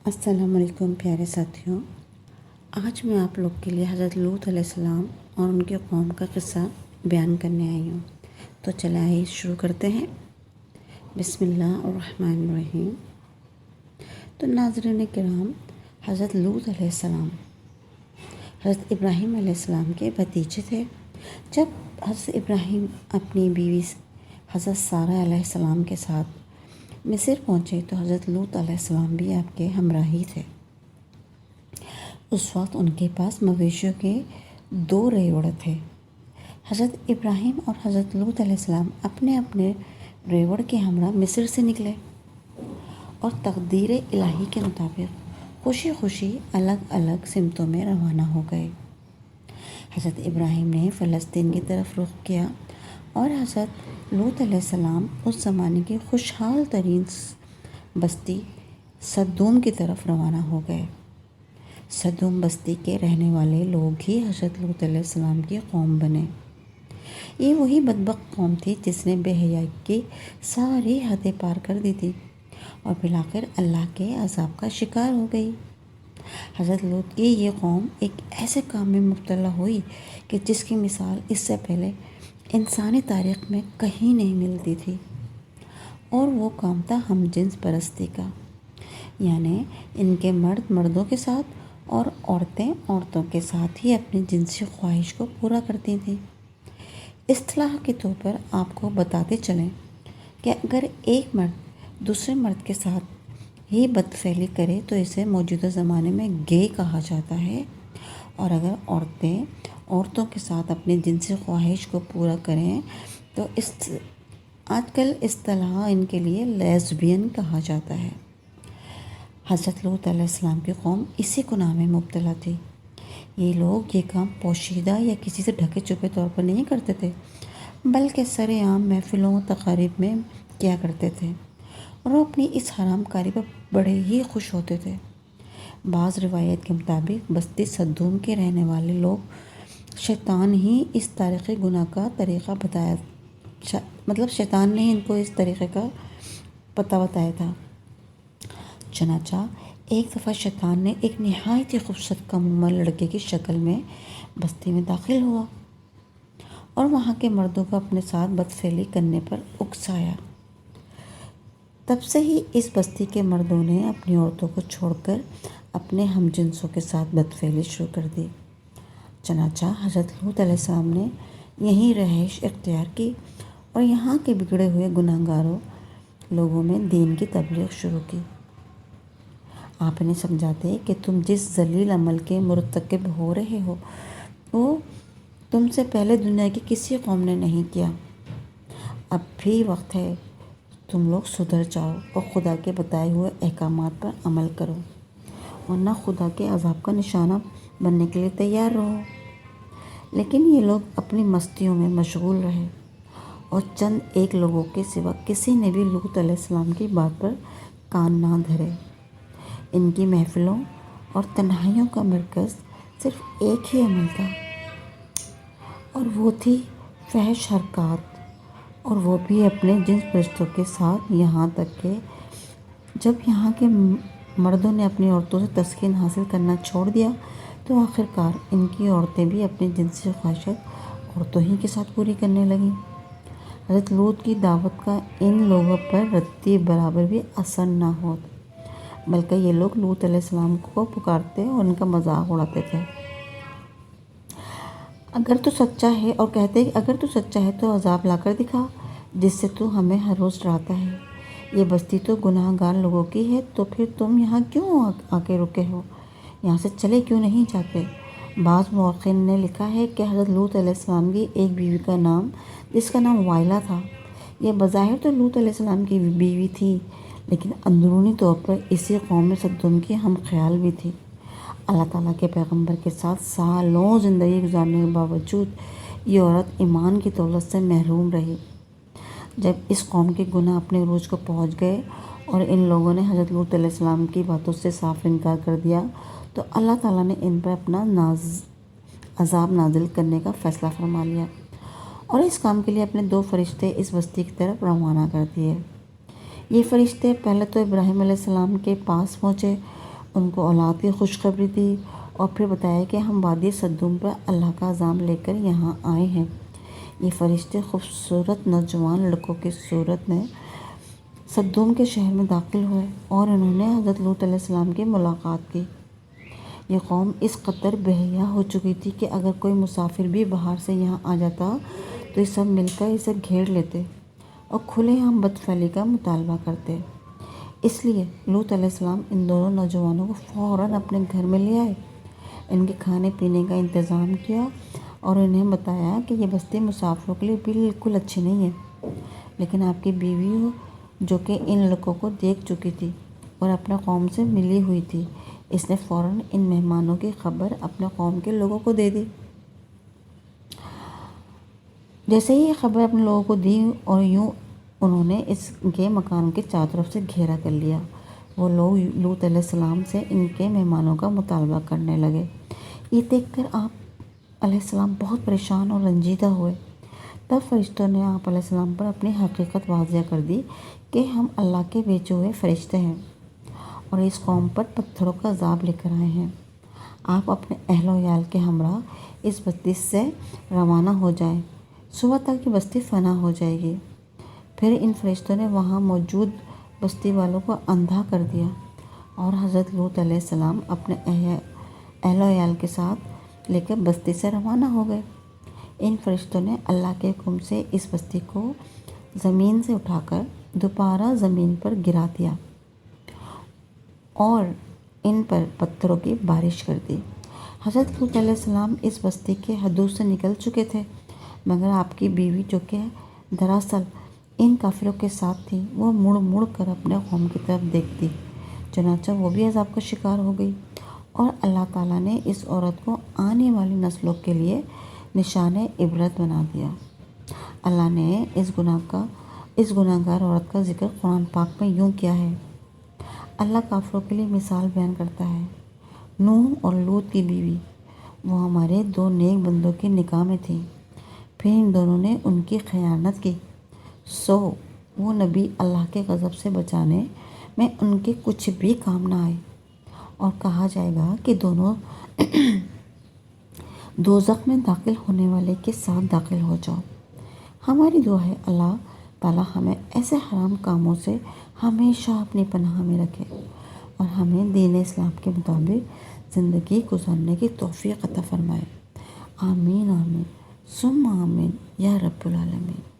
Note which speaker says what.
Speaker 1: السلام علیکم پیارے ساتھیوں، آج میں آپ لوگ کے لیے حضرت لوط علیہ السلام اور ان کی قوم کا قصہ بیان کرنے آئی ہوں۔ تو چلیں آئیے شروع کرتے ہیں۔ بسم اللہ الرحمن الرحیم۔ تو ناظرین کرام، حضرت لوط علیہ السلام حضرت ابراہیم علیہ السلام کے بھتیجے تھے۔ جب حضرت ابراہیم اپنی بیوی حضرت سارہ علیہ السلام کے ساتھ مصر پہنچے تو حضرت لوط علیہ السلام بھی آپ کے ہمراہی تھے۔ اس وقت ان کے پاس مویشیوں کے 2 ریوڑ تھے۔ حضرت ابراہیم اور حضرت لوط علیہ السلام اپنے اپنے ریوڑ کے ہمراہ مصر سے نکلے اور تقدیر الہی کے مطابق خوشی خوشی الگ الگ سمتوں میں روانہ ہو گئے۔ حضرت ابراہیم نے فلسطین کی طرف رخ کیا اور حضرت لوط علیہ السلام اس زمانے کی خوشحال ترین بستی سدوم کی طرف روانہ ہو گئے۔ سدوم بستی کے رہنے والے لوگ ہی حضرت لوط علیہ السلام کی قوم بنے۔ یہ وہی بدبخت قوم تھی جس نے بے حیائی کی ساری حدیں پار کر دی تھی اور بالآخر اللہ کے عذاب کا شکار ہو گئی۔ حضرت لوط کی یہ قوم ایک ایسے کام میں مبتلا ہوئی کہ جس کی مثال اس سے پہلے انسانی تاریخ میں کہیں نہیں ملتی تھی، اور وہ کام تھا ہم جنس پرستی کا، یعنی ان کے مرد مردوں کے ساتھ اور عورتیں عورتوں کے ساتھ ہی اپنی جنسی خواہش کو پورا کرتی تھیں۔ اصطلاح کے طور پر آپ کو بتاتے چلیں کہ اگر ایک مرد دوسرے مرد کے ساتھ ہی بدفعلی کرے تو اسے موجودہ زمانے میں گے کہا جاتا ہے، اور اگر عورتیں عورتوں کے ساتھ اپنی جنسی خواہش کو پورا کریں تو آج کل اصطلاح ان کے لیے لیزبین کہا جاتا ہے۔ حضرت لوط علیہ السلام کی قوم اسی گناہ میں مبتلا تھی۔ یہ لوگ یہ کام پوشیدہ یا کسی سے ڈھکے چھپے طور پر نہیں کرتے تھے، بلکہ سر عام محفلوں و تقاریب میں کیا کرتے تھے، اور وہ اپنی اس حرام کاری پر بڑے ہی خوش ہوتے تھے۔ بعض روایت کے مطابق بستی سدوم کے رہنے والے لوگ شیطان ہی اس تاریخی گناہ کا طریقہ بتایا، شیطان نے ان کو اس طریقے کا پتہ بتایا تھا۔ چنانچہ ایک دفعہ شیطان نے ایک نہایت ہی خوبصورت کم عمر لڑکے کی شکل میں بستی میں داخل ہوا اور وہاں کے مردوں کو اپنے ساتھ بدفعلی کرنے پر اکسایا۔ تب سے ہی اس بستی کے مردوں نے اپنی عورتوں کو چھوڑ کر اپنے ہم جنسوں کے ساتھ بدفعلی شروع کر دی۔ چنانچہ حضرت لوط علیہ السلام نے یہیں رہائش اختیار کی اور یہاں کے بگڑے ہوئے گناہ گاروں لوگوں میں دین کی تبلیغ شروع کی۔ آپ انہیں سمجھاتے کہ تم جس ذلیل عمل کے مرتکب ہو رہے ہو وہ تم سے پہلے دنیا کی کسی قوم نے نہیں کیا۔ اب بھی وقت ہے، تم لوگ سدھر جاؤ اور خدا کے بتائے ہوئے احکامات پر عمل کرو، ورنہ خدا کے عذاب کا نشانہ بننے کے لیے تیار رہو۔ لیکن یہ لوگ اپنی مستیوں میں مشغول رہے اور چند ایک لوگوں کے سوا کسی نے بھی لوط علیہ السلام کی بات پر کان نہ دھرے۔ ان کی محفلوں اور تنہائیوں کا مرکز صرف ایک ہی عمل تھا، اور وہ تھی فحش حرکات، اور وہ بھی اپنے جنس پرستوں کے ساتھ، یہاں تک کہ جب یہاں کے مردوں نے اپنی عورتوں سے تسکین حاصل کرنا چھوڑ دیا تو آخرکار ان کی عورتیں بھی اپنی جنسی خواہشات عورتوں ہی کے ساتھ پوری کرنے لگیں۔ حضرت لوط کی دعوت کا ان لوگوں پر رتی برابر بھی اثر نہ ہو، بلکہ یہ لوگ لوط علیہ السلام کو پکارتے اور ان کا مذاق اڑاتے تھے۔ اگر تو سچا ہے، اور کہتے کہ اگر تو سچا ہے تو عذاب لا کر دکھا جس سے تو ہمیں ہر روز ڈراتا ہے۔ یہ بستی تو گناہ گار لوگوں کی ہے، تو پھر تم یہاں کیوں آ کے رکے ہو؟ یہاں سے چلے کیوں نہیں جاتے؟ بعض مورخین نے لکھا ہے کہ حضرت لوط علیہ السلام کی ایک بیوی کا نام، جس کا نام وائلہ تھا، یہ بظاہر تو لوط علیہ السلام کی بیوی تھی، لیکن اندرونی طور پر اسی قوم سدوم کی ہم خیال بھی تھی۔ اللہ تعالیٰ کے پیغمبر کے ساتھ سالوں زندگی گزارنے کے باوجود یہ عورت ایمان کی دولت سے محروم رہی۔ جب اس قوم کے گناہ اپنے عروج کو پہنچ گئے اور ان لوگوں نے حضرت لوط علیہ السلام کی باتوں سے صاف انکار کر دیا تو اللہ تعالیٰ نے ان پر اپنا عذاب نازل کرنے کا فیصلہ فرما لیا، اور اس کام کے لیے اپنے 2 فرشتے اس بستی کی طرف روانہ کر دیے۔ یہ فرشتے پہلے تو ابراہیم علیہ السلام کے پاس پہنچے ان کو اولاد کی خوشخبری دی اور پھر بتایا کہ ہم وادی صدوم پر اللہ کا عذاب لے کر یہاں آئے ہیں۔ یہ فرشتے خوبصورت نوجوان لڑکوں کی صورت میں صدوم کے شہر میں داخل ہوئے اور انہوں نے حضرت لوط علیہ السلام کی ملاقات کی۔ یہ قوم اس قدر بے-حیا ہو چکی تھی کہ اگر کوئی مسافر بھی باہر سے یہاں آ جاتا تو یہ سب مل کر اسے گھیر لیتے اور کھلے عام بدفعلی کا مطالبہ کرتے۔ اس لیے لوط علیہ السلام ان دونوں نوجوانوں کو فوراً اپنے گھر میں لے آئے، ان کے کھانے پینے کا انتظام کیا اور انہیں بتایا کہ یہ بستی مسافروں کے لیے بالکل اچھی نہیں ہے، لیکن آپ کی بیوی ہو جو کہ ان لڑکوں کو دیکھ چکی تھی اور اپنے قوم سے ملی ہوئی تھی، اس نے فوراً ان مہمانوں کی خبر اپنے قوم کے لوگوں کو دے دی۔ جیسے ہی یہ خبر اپنے لوگوں کو دی اور یوں انہوں نے اس کے مکان کے چاروں طرف سے گھیرا کر لیا۔ وہ لوگ لوط علیہ السلام سے ان کے مہمانوں کا مطالبہ کرنے لگے۔ یہ دیکھ کر آپ علیہ السلام بہت پریشان اور رنجیدہ ہوئے۔ تب فرشتوں نے آپ علیہ السلام پر اپنی حقیقت واضح کر دی کہ ہم اللہ کے بھیجے ہوئے فرشتے ہیں اور اس قوم پر پتھروں کا عذاب لے کر آئے ہیں۔ آپ اپنے اہل و عیال کے ہمراہ اس بستی سے روانہ ہو جائیں، صبح تک یہ بستی فنا ہو جائے گی۔ پھر ان فرشتوں نے وہاں موجود بستی والوں کو اندھا کر دیا اور حضرت لوط علیہ السلام اپنے اہل و عیال کے ساتھ لے کر بستی سے روانہ ہو گئے۔ ان فرشتوں نے اللہ کے حکم سے اس بستی کو زمین سے اٹھا کر دوبارہ زمین پر گرا دیا اور ان پر پتھروں کی بارش کر دی۔ حضرت لوط علیہ السلام اس بستی کے حدود سے نکل چکے تھے، مگر آپ کی بیوی جو کہ دراصل ان کافروں کے ساتھ تھی، وہ مڑ مڑ کر اپنے قوم کی طرف دیکھتی، چنانچہ وہ بھی عذاب کا شکار ہو گئی اور اللہ تعالیٰ نے اس عورت کو آنے والی نسلوں کے لیے نشان عبرت بنا دیا۔ اللہ نے اس گناہگار عورت کا ذکر قرآن پاک میں یوں کیا ہے۔ اللہ کافروں کے لیے مثال بیان کرتا ہے۔ نوح اور لوط کی بیوی، وہ ہمارے دو نیک بندوں کی نکاح میں تھیں، پھر ان دونوں نے ان کی خیانت کی، سو وہ نبی اللہ کے غضب سے بچانے میں ان کے کچھ بھی کام نہ آئے، اور کہا جائے گا کہ دونوں دوزخ میں داخل ہونے والے کے ساتھ داخل ہو جاؤ۔ ہماری دعا ہے اللہ تعالیٰ ہمیں ایسے حرام کاموں سے ہمیشہ اپنی پناہ میں رکھے اور ہمیں دین اسلام کے مطابق زندگی گزارنے کی توفیق عطا فرمائے۔ آمین آمین ثم آمین یا رب العالمین۔